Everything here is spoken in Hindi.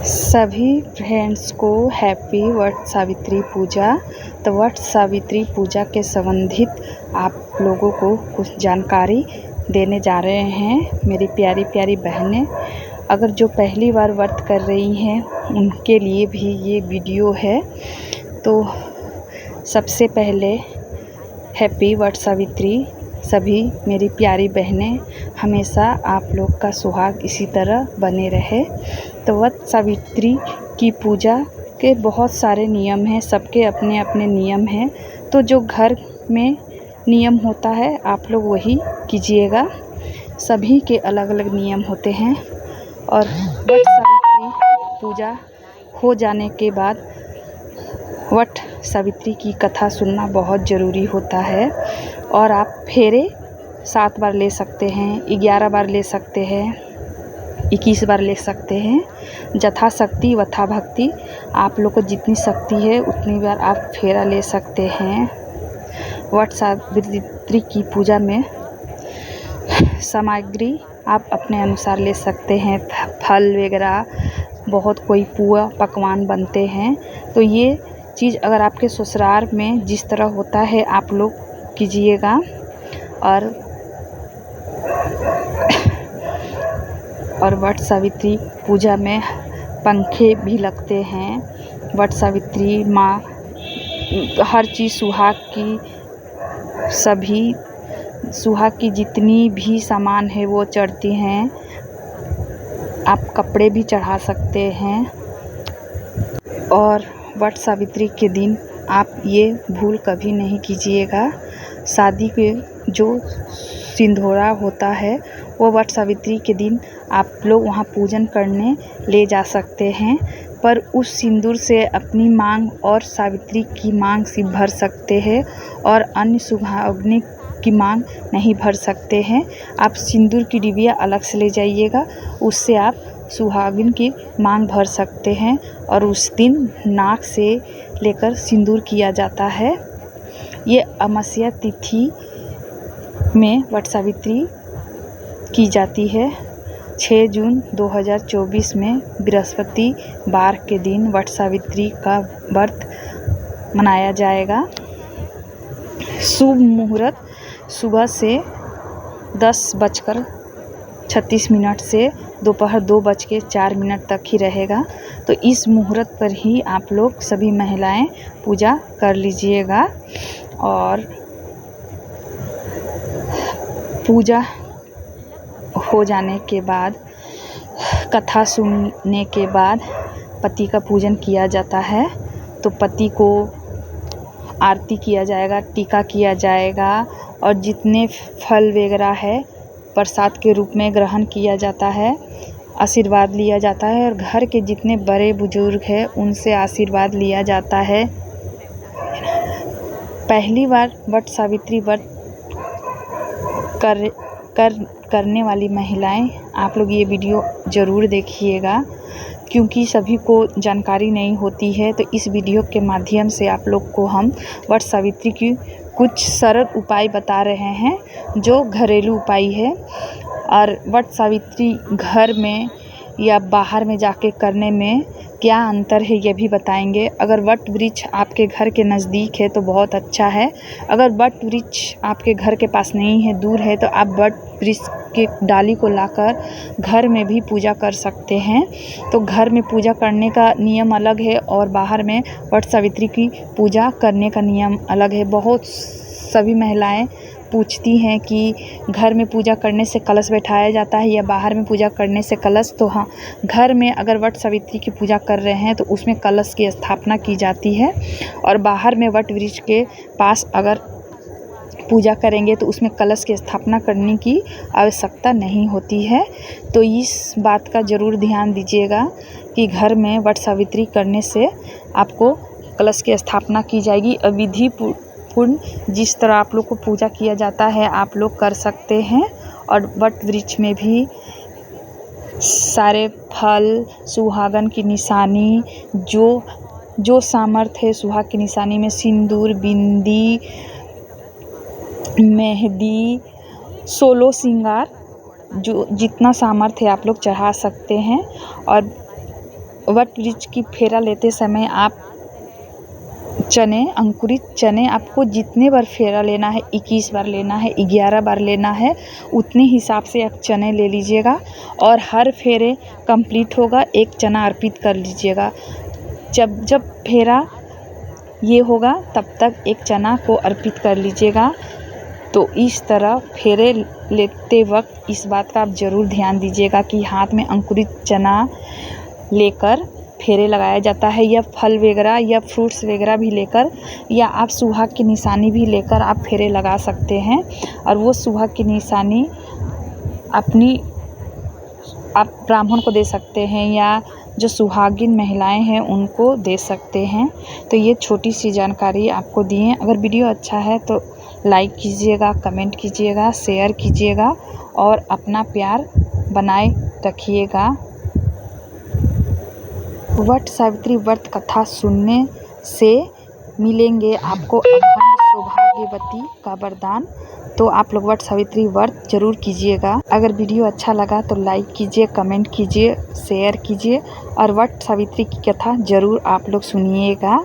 सभी फ्रेंड्स को हैप्पी वट सावित्री पूजा। तो वट सावित्री पूजा के संबंधित आप लोगों को कुछ जानकारी देने जा रहे हैं मेरी प्यारी प्यारी बहनें। अगर जो पहली बार व्रत कर रही हैं उनके लिए भी ये वीडियो है। तो सबसे पहले हैप्पी वट सावित्री। सभी मेरी प्यारी बहनें, हमेशा आप लोग का सुहाग इसी तरह बने रहे। तो वट सावित्री की पूजा के बहुत सारे नियम हैं, सबके अपने अपने नियम हैं। तो जो घर में नियम होता है आप लोग वही कीजिएगा। सभी के अलग अलग नियम होते हैं। और वट सावित्री पूजा हो जाने के बाद वट सावित्री की कथा सुनना बहुत ज़रूरी होता है। और आप फेरे 7 बार ले सकते हैं, 11 बार ले सकते हैं, 21 बार ले सकते हैं। जथा शक्ति वथा भक्ति, आप लोग को जितनी शक्ति है उतनी बार आप फेरा ले सकते हैं। वट सावित्री की पूजा में सामग्री आप अपने अनुसार ले सकते हैं। फल वगैरह बहुत कोई पुआ पकवान बनते हैं। तो ये चीज़ अगर आपके ससुराल में जिस तरह होता है आप लोग कीजिएगा। और वट सावित्री पूजा में पंखे भी लगते हैं। वट सावित्री माँ हर चीज़ सुहाग की जितनी भी सामान है वो चढ़ती हैं। आप कपड़े भी चढ़ा सकते हैं। और वट सावित्री के दिन आप ये भूल कभी नहीं कीजिएगा। शादी के जो सिंदूरा होता है वो वट सावित्री के दिन आप लोग वहाँ पूजन करने ले जा सकते हैं। पर उस सिंदूर से अपनी मांग और सावित्री की मांग सिर्फ भर सकते हैं और अन्य सुहागिन की मांग नहीं भर सकते हैं। आप सिंदूर की डिबिया अलग से ले जाइएगा, उससे आप सुहागिन की मांग भर सकते हैं। और उस दिन नाक से लेकर सिंदूर किया जाता है। ये अमावस्या तिथि में वट सावित्री की जाती है। 6 जून 2024 में बृहस्पतिवार के दिन वट सावित्री का व्रत मनाया जाएगा। शुभ मुहूर्त सुबह से 10:36 से दोपहर 2:04 तक ही रहेगा। तो इस मुहूर्त पर ही आप लोग सभी महिलाएं पूजा कर लीजिएगा। और पूजा हो जाने के बाद, कथा सुनने के बाद पति का पूजन किया जाता है। तो पति को आरती किया जाएगा, टीका किया जाएगा और जितने फल वगैरह है प्रसाद के रूप में ग्रहण किया जाता है, आशीर्वाद लिया जाता है। और घर के जितने बड़े बुजुर्ग हैं उनसे आशीर्वाद लिया जाता है। पहली बार वट सावित्री व्रत करने वाली महिलाएं, आप लोग ये वीडियो ज़रूर देखिएगा, क्योंकि सभी को जानकारी नहीं होती है। तो इस वीडियो के माध्यम से आप लोग को हम वट सावित्री की कुछ सरल उपाय बता रहे हैं जो घरेलू उपाय है। और वट सावित्री घर में या बाहर में जाके करने में क्या अंतर है ये भी बताएंगे। अगर वट वृक्ष आपके घर के नज़दीक है तो बहुत अच्छा है। अगर वट वृक्ष आपके घर के पास नहीं है, दूर है, तो आप वट वृक्ष के डाली को लाकर घर में भी पूजा कर सकते हैं। तो घर में पूजा करने का नियम अलग है और बाहर में वट सावित्री की पूजा करने का नियम अलग है। बहुत सभी महिलाएं पूछती हैं कि घर में पूजा करने से कलश बैठाया जाता है या बाहर में पूजा करने से कलश। तो हाँ, घर में अगर वट सावित्री की पूजा कर रहे हैं तो उसमें कलश की स्थापना की जाती है। और बाहर में वट वृक्ष के पास अगर पूजा करेंगे तो उसमें कलश की स्थापना करने की आवश्यकता नहीं होती है। तो इस बात का ज़रूर ध्यान दीजिएगा कि घर में वट सावित्री करने से आपको कलश की स्थापना की जाएगी। विधि पूर्ण जिस तरह आप लोग को पूजा किया जाता है आप लोग कर सकते हैं। और वट वृक्ष में भी सारे फल, सुहागन की निशानी, जो सामर्थ्य है सुहाग की निशानी में सिंदूर, बिंदी, मेहंदी, 16 श्रृंगार, जो जितना सामर्थ्य है आप लोग चढ़ा सकते हैं। और वट वृक्ष की फेरा लेते समय आप अंकुरित चने आपको जितने बार फेरा लेना है, 21 बार लेना है, 11 बार लेना है, उतने हिसाब से आप चने ले लीजिएगा और हर फेरे कंप्लीट होगा एक चना अर्पित कर लीजिएगा। जब फेरा ये होगा तब तक एक चना को अर्पित कर लीजिएगा। तो इस तरह फेरे लेते वक्त इस बात का आप ज़रूर ध्यान दीजिएगा कि हाथ में अंकुरित चना लेकर फेरे लगाया जाता है, या फल वगैरह या फ्रूट्स वगैरह भी लेकर, या आप सुहाग की निशानी भी लेकर आप फेरे लगा सकते हैं। और वो सुहाग की निशानी आप ब्राह्मण को दे सकते हैं या जो सुहागिन महिलाएं हैं उनको दे सकते हैं। तो ये छोटी सी जानकारी आपको दी है। अगर वीडियो अच्छा है तो लाइक कीजिएगा, कमेंट कीजिएगा, शेयर कीजिएगा और अपना प्यार बनाए रखिएगा। वट सावित्री व्रत कथा सुनने से मिलेंगे आपको अखंड सौभाग्यवती का वरदान। तो आप लोग वट सावित्री व्रत जरूर कीजिएगा। अगर वीडियो अच्छा लगा तो लाइक कीजिए, कमेंट कीजिए, शेयर कीजिए और वट सावित्री की कथा जरूर आप लोग सुनिएगा।